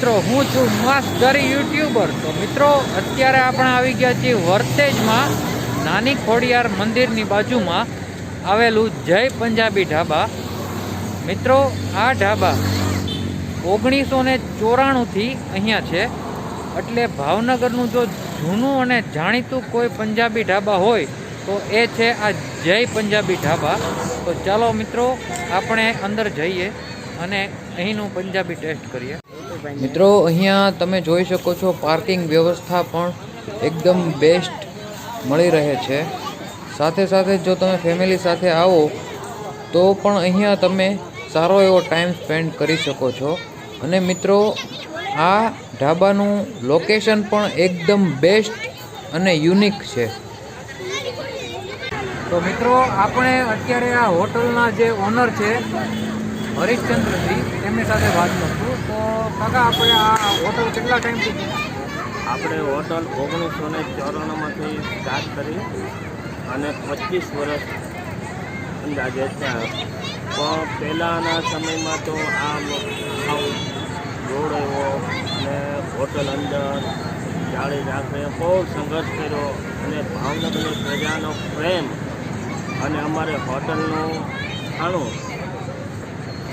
મિત્રો હું છું માસ્ટરી યુટ્યુબર। તો મિત્રો અત્યારે આપણે આવી ગયા છીએ વર્તેજમાં નાની ખોડિયાર મંદિરની બાજુમાં આવેલું જય પંજાબી ઢાબા। મિત્રો આ ઢાબા 1994થી અહીંયા છે, એટલે ભાવનગરનું જો જૂનું અને જાણીતું કોઈ પંજાબી ઢાબા હોય તો એ છે આ જય પંજાબી ઢાબા। તો ચાલો મિત્રો આપણે અંદર જઈએ અને અહીંનું પંજાબી ટેસ્ટ કરીએ। મિત્રો અહીંયા તમે જોઈ શકો છો પાર્કિંગ વ્યવસ્થા પણ એકદમ બેસ્ટ મળી રહે છે। સાથે સાથે જો તમે ફેમિલી સાથે આવો તો પણ અહીંયા તમે સારો એવો ટાઈમ સ્પેન્ડ કરી શકો છો। અને મિત્રો આ ઢાબાનું લોકેશન પણ એકદમ બેસ્ટ અને યુનિક છે। તો મિત્રો આપણે અત્યારે આ હોટલના જે ઓનર છે હરીશચંદ્રજી તેમની સાથે વાત કરશું। તો કાકા આપણે આ હોટલ કેટલા ટાઈમથી? આપણે હોટલ 1994માંથી સ્ટાર્ટ કરી અને 25 વર્ષ અંદાજે ત્યાં। પણ પહેલાંના સમયમાં તો આ રોડ એવો અને હોટલ અંદર જાળી રાખે બહુ સંઘર્ષ કર્યો અને ભાવનગરની પ્રજાનો પ્રેમ અને અમારે હોટલનું ખાણું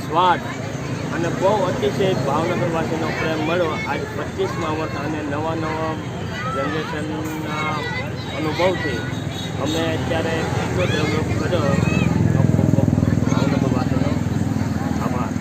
સ્વાદ અને બહુ અતિશય ભાવનગરવાસીનો પ્રેમ મળ્યો આજ 25મા વર્ષ અને નવા જનરેશનના અનુભવથી અમે અત્યારે એટલો ડેવલપ કર્યો। ભાવનગરવાસીનો આભાર।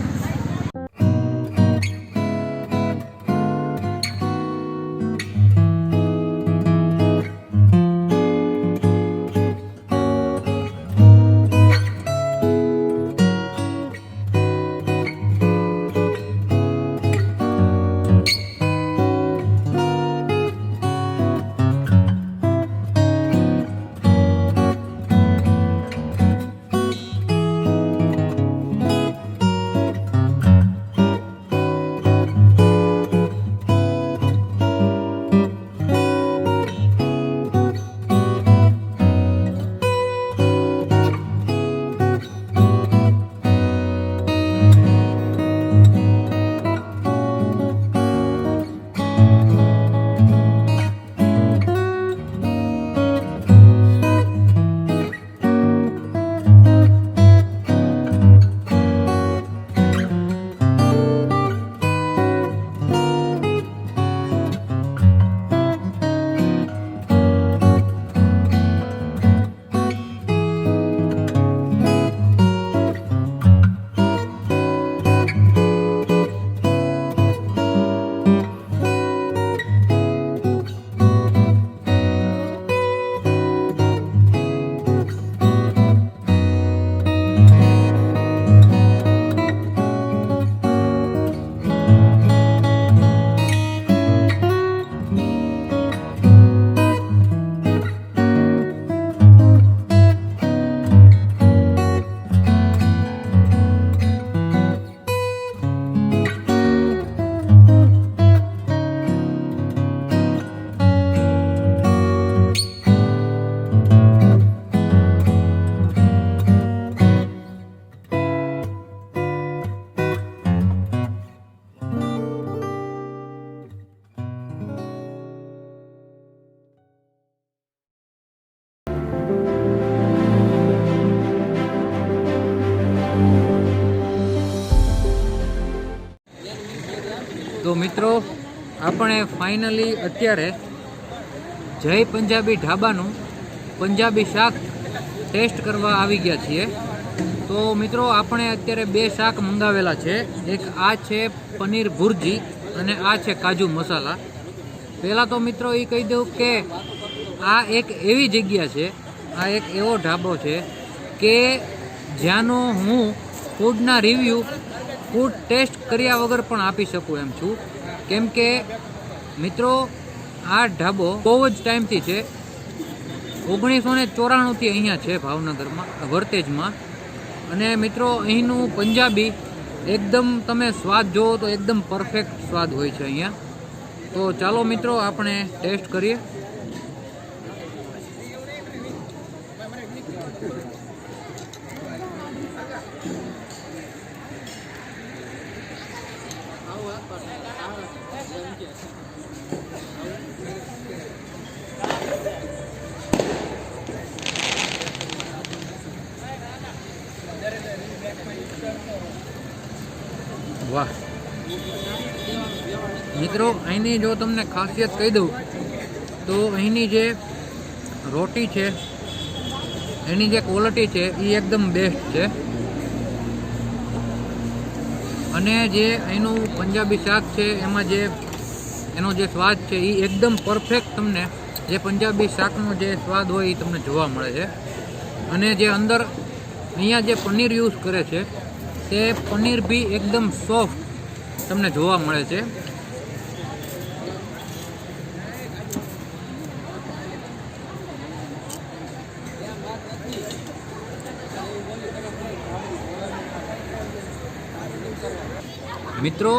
તો મિત્રો આપણે ફાઇનલી અત્યારે જય પંજાબી ઢાબાનું પંજાબી શાક ટેસ્ટ કરવા આવી ગયા છીએ। તો મિત્રો આપણે અત્યારે 2 શાક મંગાવેલા છે। એક આ છે પનીર ભુરજી અને આ છે કાજુ મસાલા। પહેલાં તો મિત્રો એ કહી દઉં કે આ એક એવી જગ્યા છે, આ એક એવો ઢાબો છે કે જ્યાંનો હું ફૂડના રિવ્યૂ ફૂડ ટેસ્ટ કર્યા વગર પણ આપી શકું એમ છું। કેમ કે મિત્રો આ ઢાબો બહુ જ ટાઈમથી છે, 1994થી અહીંયા છે ભાવનગરમાં વર્તેજમાં। અને મિત્રો અહીંનું પંજાબી એકદમ તમે સ્વાદ જુઓ તો એકદમ પરફેક્ટ સ્વાદ હોય છે અહીંયા। તો ચાલો મિત્રો આપણે ટેસ્ટ કરીએ। મિત્રો અહીંની જો તમને ખાસિયત કહી દઉં તો અહીંની જે રોટી છે એની જે ક્વોલિટી છે એ એકદમ બેસ્ટ છે. અને જે અહીંનું પંજાબી શાક છે એમાં જે એનો જે સ્વાદ છે એ એકદમ પરફેક્ટ તમને જે પંજાબી શાકનો જે સ્વાદ હોય એ તમને જોવા મળે છે. અને જે અંદર અહીંયા જે પનીર યુઝ કરે છે તે પનીર બી એકદમ સોફ્ટ તમને જોવા મળે છે. મિત્રો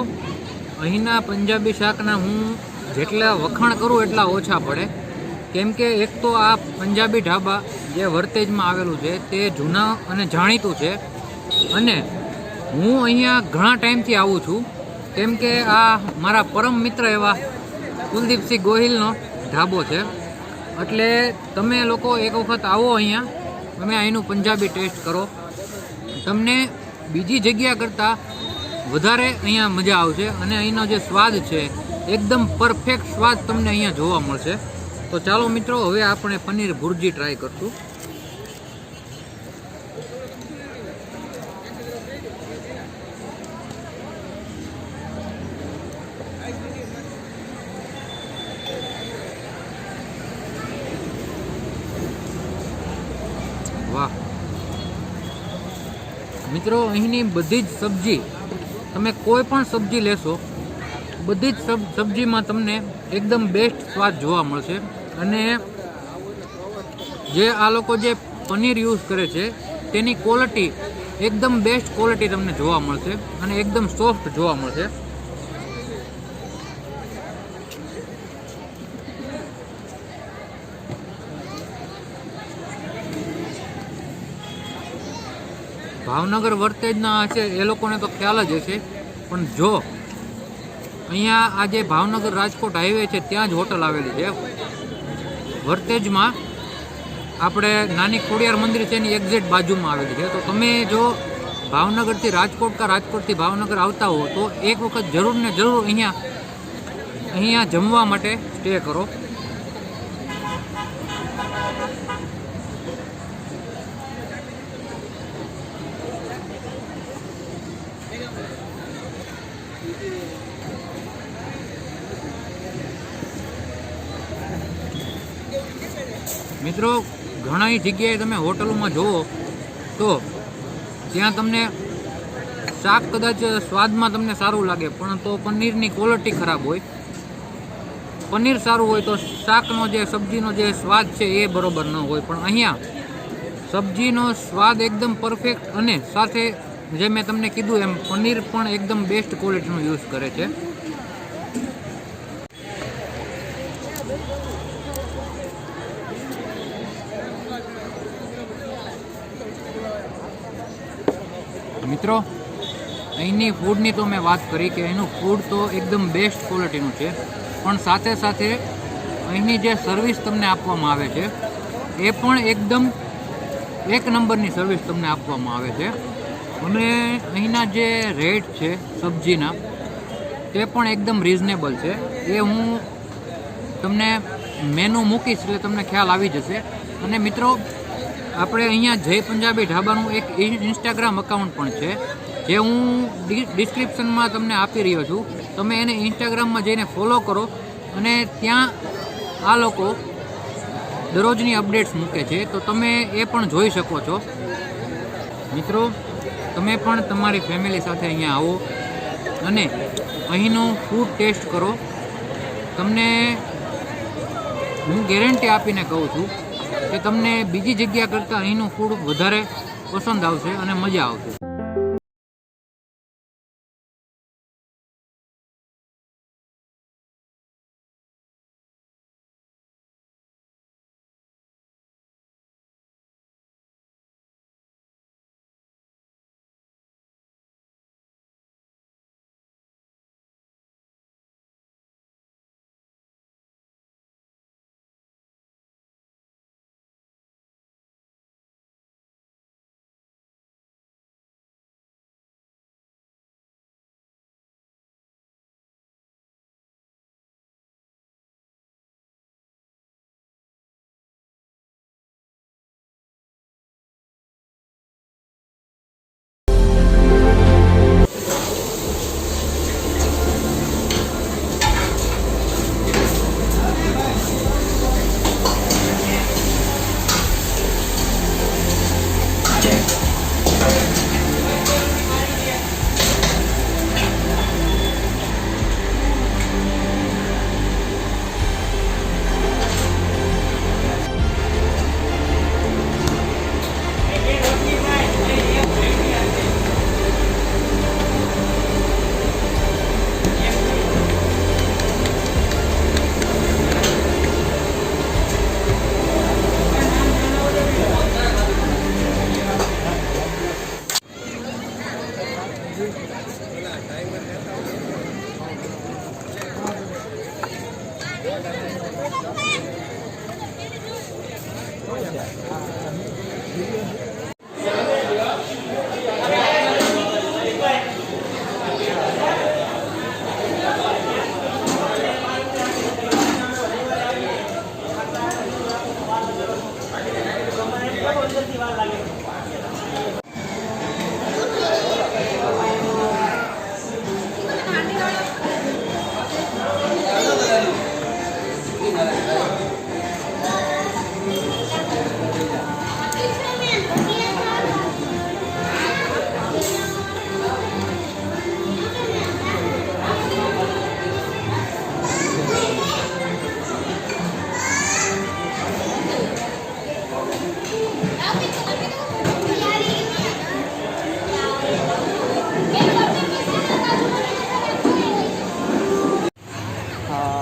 અહીંના પંજાબી શાકના હું જેટલા વખાણ કરું એટલા ઓછા પડે, કેમ કે એક તો આ પંજાબી ઢાબા જે વર્તેજમાં આવેલું છે તે જૂના અને જાણીતું છે. અને હું અહીંયા ઘણા ટાઈમથી આવું છું, કેમ કે આ મારા પરમ મિત્ર એવા કુલદીપસિંહ ગોહિલનો ઢાબો છે. એટલે તમે લોકો એક વખત આવો અહીંયા, તમે અહીંનું પંજાબી ટેસ્ટ કરો, તમને બીજી જગ્યા કરતાં વધારે અહીંયા મજા આવશે. અને અહીંનો જે સ્વાદ છે એકદમ પરફેક્ટ સ્વાદ તમને અહીંયા જોવા મળશે. તો ચાલો મિત્રો, હવે આપણે પનીર ભુરજી ટ્રાય કરશું. વાહ મિત્રો, અહીંની બધી જ સબ્જી, તમે કોઈ પણ સબ્જી લેશો, બધી જ સબ્જીમાં તમને એકદમ બેસ્ટ સ્વાદ જોવા મળશે. અને જે આ લોકો જે પનીર યુઝ કરે છે તેની ક્વોલિટી એકદમ બેસ્ટ ક્વોલિટી તમને જોવા મળશે અને એકદમ સોફ્ટ જોવા મળશે. ભાવનગર વર્તેજના છે એ લોકોને તો ખ્યાલ જ હશે, પણ જો અહીંયા આ જે ભાવનગર રાજકોટ હાઈવે છે ત્યાં જ હોટલ આવેલી છે વર્તેજમાં. આપણે નાની ખોડિયાર મંદિર છે એની એક્ઝેક્ટ બાજુમાં આવેલી છે. તો તમે જો ભાવનગરથી રાજકોટ કા રાજકોટથી ભાવનગર આવતા હો તો એક વખત જરૂર ને જરૂર અહીંયા જમવા માટે સ્ટે કરો. મિત્રો ઘણી જગ્યાએ તમે હોટલોમાં જુઓ તો ત્યાં તમને શાક કદાચ સ્વાદમાં તમને સારું લાગે, પણ તો પનીરની ક્વોલિટી ખરાબ હોય. પનીર સારું હોય તો શાકનો જે સબ્જીનો જે સ્વાદ છે એ બરોબર ન હોય. પણ અહીંયા સબ્જીનો સ્વાદ એકદમ પરફેક્ટ, અને સાથે જે મેં તમને કીધું એમ પનીર પણ એકદમ બેસ્ટ ક્વોલિટીનું યુઝ કરે છે. મિત્રો અહીંની ફૂડની તો મેં વાત કરી કે અહીંનું ફૂડ તો એકદમ બેસ્ટ ક્વોલિટીનું છે, પણ સાથે સાથે અહીંની જે સર્વિસ તમને આપવામાં આવે છે એ પણ એકદમ એક નંબરની સર્વિસ તમને આપવામાં આવે છે. અને અહીંના જે રેટ છે સબ્જીના તે પણ એકદમ રિઝનેબલ છે. એ હું તમને મેનુ મૂકીશ એટલે તમને ખ્યાલ આવી જશે. અને મિત્રો આપણે અહીંયા જય પંજાબી ઢાબાનું એક ઇન્સ્ટાગ્રામ અકાઉન્ટ પણ છે, જે હું ડિસ્ક્રિપ્શનમાં તમને આપી રહ્યો છું. તમે એને ઇન્સ્ટાગ્રામમાં જઈને ફોલો કરો, અને ત્યાં આ લોકો દરરોજની અપડેટ્સ મૂકે છે, તો તમે એ પણ જોઈ શકો છો. મિત્રો તમે પણ તમારી ફેમિલી સાથે અહીંયા આવો અને અહીંનું ફૂડ ટેસ્ટ કરો. તમને હું ગેરંટી આપીને કહું છું કે તમને બીજી જગ્યા કરતાં અહીંનું ફૂડ વધારે પસંદ આવશે અને મજા આવશે.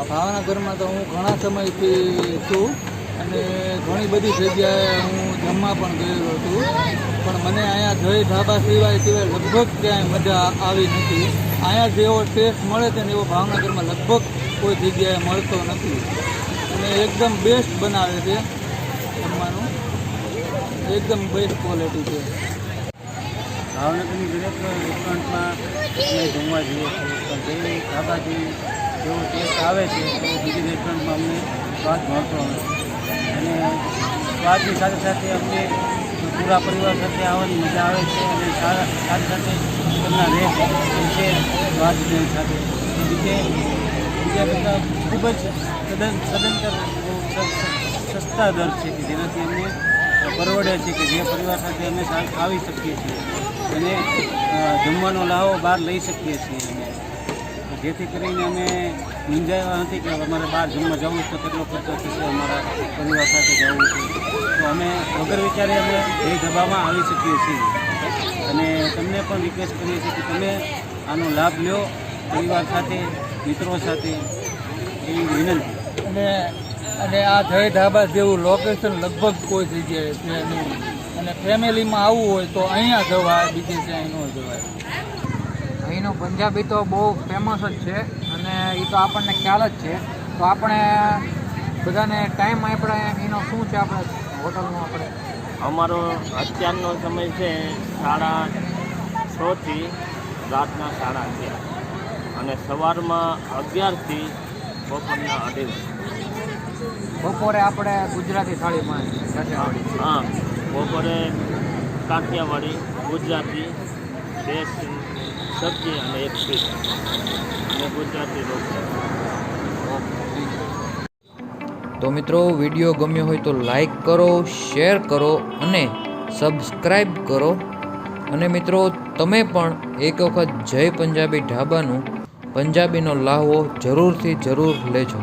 ભાવનગરમાં તો હું ઘણા સમયથી છું અને ઘણી બધી જગ્યાએ હું જમવા પણ ગયેલો છું, પણ મને અહીંયા જય ઢાબા સિવાય લગભગ ક્યાંય મજા આવી નથી. અહીંયા જેવો ટેસ્ટ મળે છે ને એવો ભાવનગરમાં લગભગ કોઈ જગ્યાએ મળતો નથી અને એકદમ બેસ્ટ બનાવે છે જમવાનું, એકદમ બેસ્ટ ક્વોલિટી છે. ભાવનગરની દરેક રેસ્ટોરન્ટમાં અમે જમવા જઈએ છીએ, પણ જે ઢાબાથી જેવો ટેસ્ટ આવે છે તો બીજી રેસ્ટોરન્ટમાં અમને સ્વાદ મળતો નથી. અને સ્વાદની સાથે સાથે અમને પૂરા પરિવાર સાથે આવવાની મજા આવે છે અને સાથે સાથે તેમના રેટ છે સ્વાદની સાથે બીજા બધા ખૂબ જ સદંતર સસ્તા દર છે કે જેનાથી અમને પરવડે છે કે જે પરિવાર સાથે અમે આવી શકીએ છીએ અને જમવાનો લાવો બહાર લઈ શકીએ છીએ અમે, જેથી કરીને અમે મૂંઝાયા નથી કે અમારે બહાર જમવા જવું તો કેટલો ખર્ચો થશે, અમારા પરિવાર સાથે જવું છે તો અમે વગર વિચારે અમે એ ઢાબામાં આવી શકીએ છીએ. અને તમને પણ રિક્વેસ્ટ કરીએ છીએ કે તમે આનો લાભ લો પરિવાર સાથે, મિત્રો સાથે, એવી વિનંતી. અને આ જય ઢાબા જેવું લોકેશન લગભગ કોઈ જગ્યાએ છે નહીં, અને ફેમિલીમાં આવવું હોય તો અહીંયા જવાય, બીજે ક્યાંય ન જવાય. અહીંનું પંજાબી તો બહુ ફેમસ જ છે અને એ તો આપણને ખ્યાલ જ છે. તો આપણે બધાને ટાઈમ આપણે એનો શું છે આપણે હોટલનો આપણે? અમારો અત્યારનો સમય છે 6:30 થી રાતના 11:30 અને સવારમાં 11 થી બપોરના 2:30. બપોરે આપણે ગુજરાતી થાળીમાં કાઠિયાવાડી. હા, બપોરે કાઠિયાવાડી, ગુજરાતી, 2 સબ્જી અને 1 ફીશ અને ગુજરાતી રોટલી. તો મિત્રો, વિડીયો ગમ્યો હોય તો લાઈક કરો, શેર કરો અને સબસ્ક્રાઈબ કરો. અને મિત્રો, તમે પણ એક વખત જય પંજાબી ઢાબાનું પંજાબીનો લાહવો જરૂર લેજો.